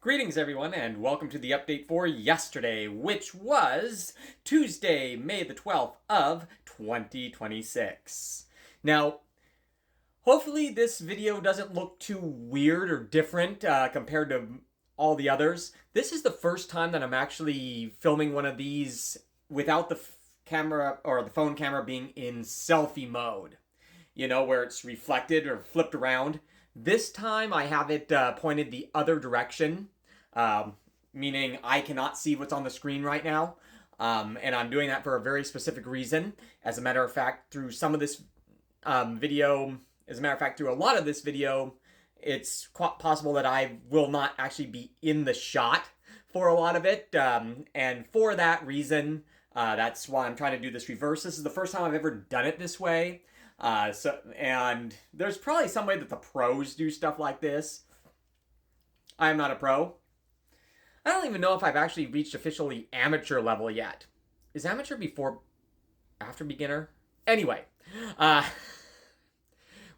Greetings, everyone, and welcome to the update for yesterday, which was Tuesday, May the 12th of 2026. Now, hopefully this video doesn't look too weird or different compared to all the others. This is the first time that I'm actually filming one of these without the camera or the phone camera being in selfie mode. You know, where it's reflected or flipped around. This time I have it pointed the other direction, meaning I cannot see what's on the screen right now. And I'm doing that for a very specific reason. As a matter of fact, through some of this video, through a lot of this video, it's quite possible that I will not actually be in the shot for a lot of it. And for that reason, that's why I'm trying to do this reverse. This is the first time I've ever done it this way. And there's probably some way that the pros do stuff like this. I'm not a pro. I don't even know if I've actually reached officially amateur level yet. Is amateur after beginner? Anyway,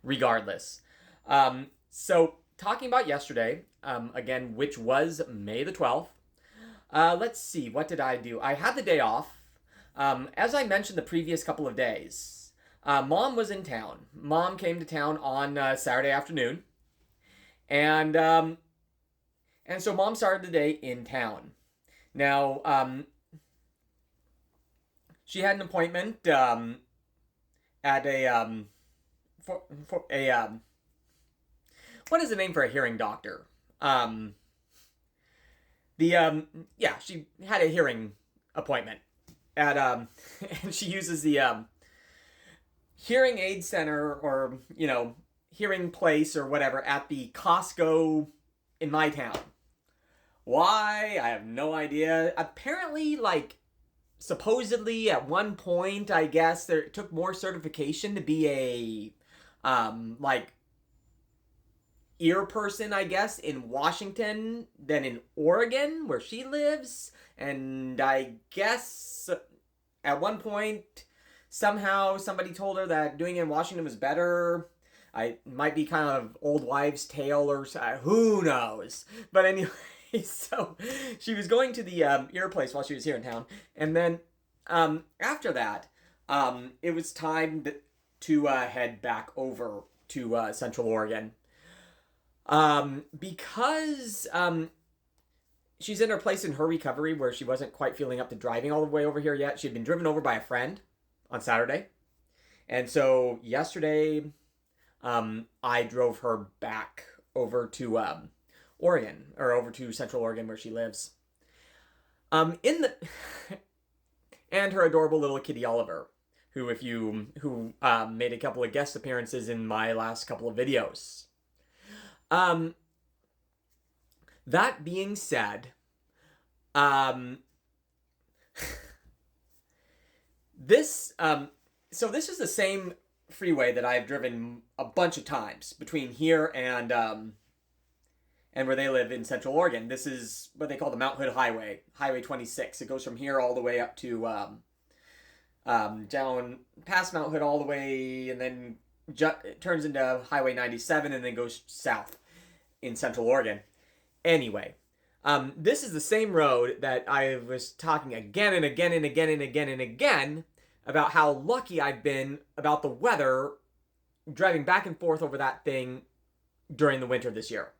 regardless. So talking about yesterday, again, which was May the 12th. Let's see, what did I do? I had the day off. As I mentioned the previous couple of days, Mom was in town. Mom came to town on Saturday afternoon. And so Mom started the day in town. Now, she had an appointment at a what is the name for a hearing doctor? She had a hearing appointment at and she uses the hearing aid center or, hearing place or whatever at the Costco in my town. Why? I have no idea. Apparently, supposedly at one point, I guess, it took more certification to be a, ear person, I guess, in Washington than in Oregon, where she lives. And I guess at one point, somehow somebody told her that doing it in Washington was better. It might be kind of old wives' tale or who knows. But anyway, so she was going to the ear place while she was here in town. And then after that, it was time to head back over to Central Oregon. Because she's in her place in her recovery where she wasn't quite feeling up to driving all the way over here yet. She had been driven over by a friend on Saturday. And so yesterday, I drove her back over to Oregon, or over to Central Oregon where she lives. And her adorable little kitty Oliver, who made a couple of guest appearances in my last couple of videos. That being said, this is the same freeway that I've driven a bunch of times between here and where they live in Central Oregon. This is what they call the Mount Hood Highway, Highway 26. It goes from here all the way up to down past Mount Hood all the way, and then it turns into Highway 97 and then goes south in Central Oregon. Anyway, this is the same road that I was talking again and again and again and again and again about how lucky I've been about the weather driving back and forth over that thing during the winter this year.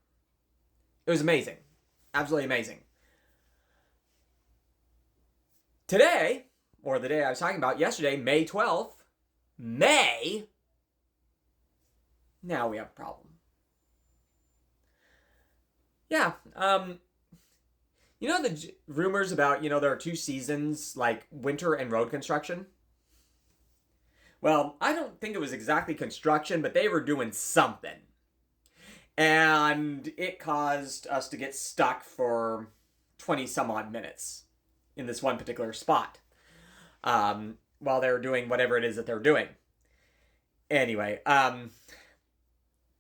It was amazing. Absolutely amazing. Today, or the day I was talking about yesterday, May 12th, now we have a problem. Yeah, the rumors about, there are two seasons, like winter and road construction? Well, I don't think it was exactly construction, but they were doing something. And it caused us to get stuck for 20 some odd minutes in this one particular spot while they were doing whatever it is that they're doing. Anyway,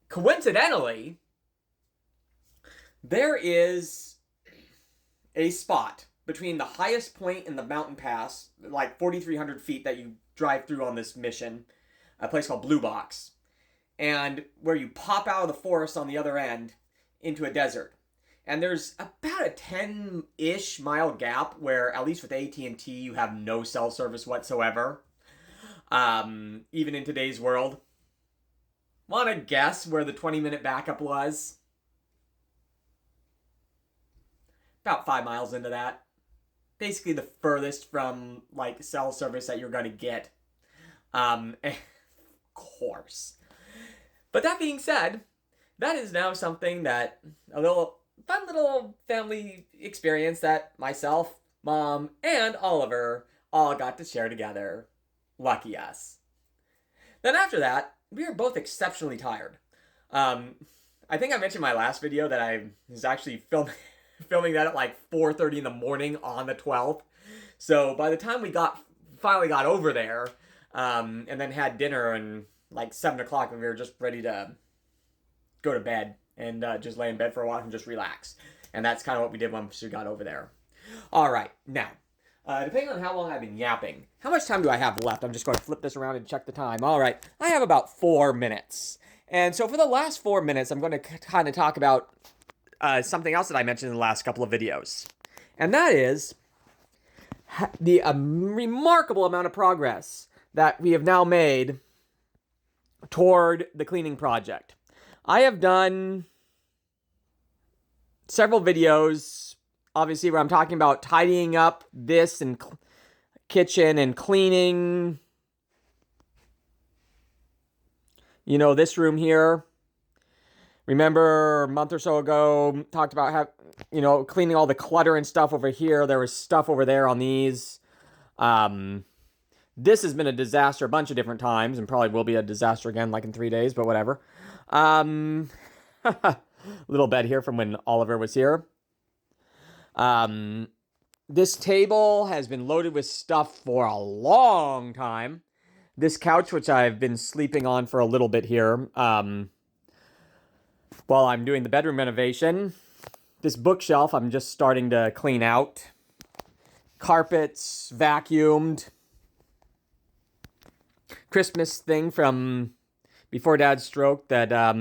coincidentally, there is a spot between the highest point in the mountain pass, like 4,300 feet that you drive through on this mission, a place called Blue Box, and where you pop out of the forest on the other end into a desert. And there's about a 10-ish mile gap where, at least with AT&T, you have no cell service whatsoever. Even in today's world. Want to guess where the 20-minute backup was? About 5 miles into that. Basically the furthest from, like, cell service that you're going to get. Of course. But that being said, that is now something that a fun little family experience that myself, Mom, and Oliver all got to share together. Lucky us. Then after that, we were both exceptionally tired. I think I mentioned in my last video that I was actually filming that at like 4:30 in the morning on the 12th. So by the time we finally got over there, and then had dinner and like 7 o'clock when we were just ready to go to bed and just lay in bed for a while and just relax. And that's kind of what we did once we got over there. All right, now, depending on how long I've been yapping, how much time do I have left? I'm just going to flip this around and check the time. All right, I have about 4 minutes. And so for the last 4 minutes, I'm going to kind of talk about something else that I mentioned in the last couple of videos. And that is the remarkable amount of progress that we have now made toward the cleaning project. I have done several videos, obviously, where I'm talking about tidying up this and kitchen and cleaning, you know, this room here. Remember a month or so ago, talked about cleaning all the clutter and stuff over here. There was stuff over there on these. This has been a disaster a bunch of different times and probably will be a disaster again like in 3 days, but whatever. Little bed here from when Oliver was here. This table has been loaded with stuff for a long time. This couch, which I've been sleeping on for a little bit here, while I'm doing the bedroom renovation. This bookshelf I'm just starting to clean out. Carpets, vacuumed. Christmas thing from before Dad's stroke that I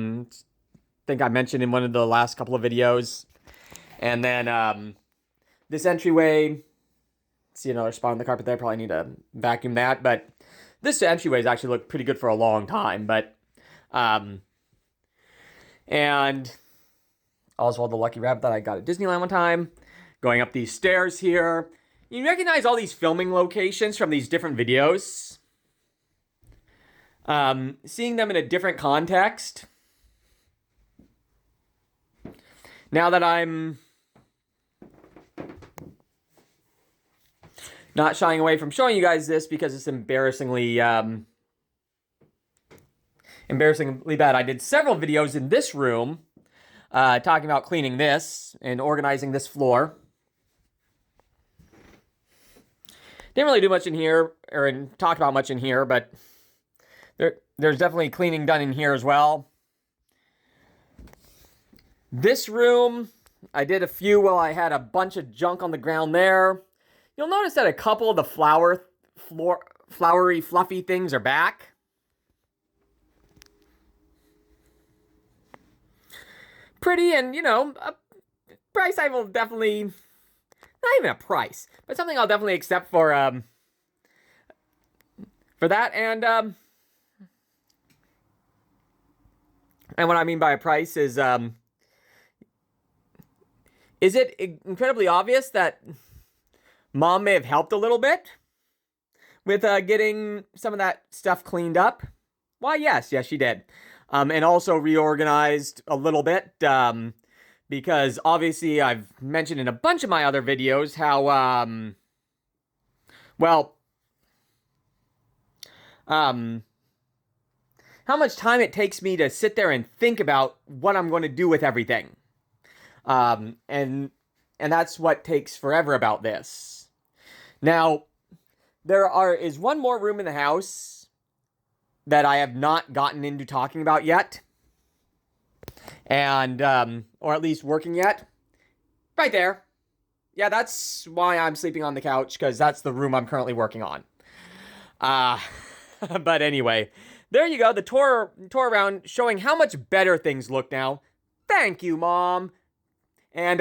think I mentioned in one of the last couple of videos. And then this entryway, see another spot on the carpet there, probably need to vacuum that. But this entryway has actually looked pretty good for a long time. But, and Oswald the Lucky Rabbit that I got at Disneyland one time. Going up these stairs here. You recognize all these filming locations from these different videos. Seeing them in a different context. Now that I'm not shying away from showing you guys this because it's embarrassingly bad. I did several videos in this room talking about cleaning this and organizing this floor. Didn't really do much in here or talk about much in here, but there's definitely cleaning done in here as well. This room, I did a few while I had a bunch of junk on the ground there. You'll notice that a couple of the flowery, fluffy things are back. Pretty, and, you know, a price I will definitely, not even a price, but something I'll definitely accept for that, and what I mean by a price is it incredibly obvious that Mom may have helped a little bit with getting some of that stuff cleaned up? Why, yes, she did. And also reorganized a little bit, because obviously I've mentioned in a bunch of my other videos how, how much time it takes me to sit there and think about what I'm going to do with everything. And that's what takes forever about this. Now, is one more room in the house that I have not gotten into talking about yet. And, or at least working yet. Right there. Yeah, that's why I'm sleeping on the couch, because that's the room I'm currently working on. But anyway, there you go. The tour around showing how much better things look now. Thank you, Mom. And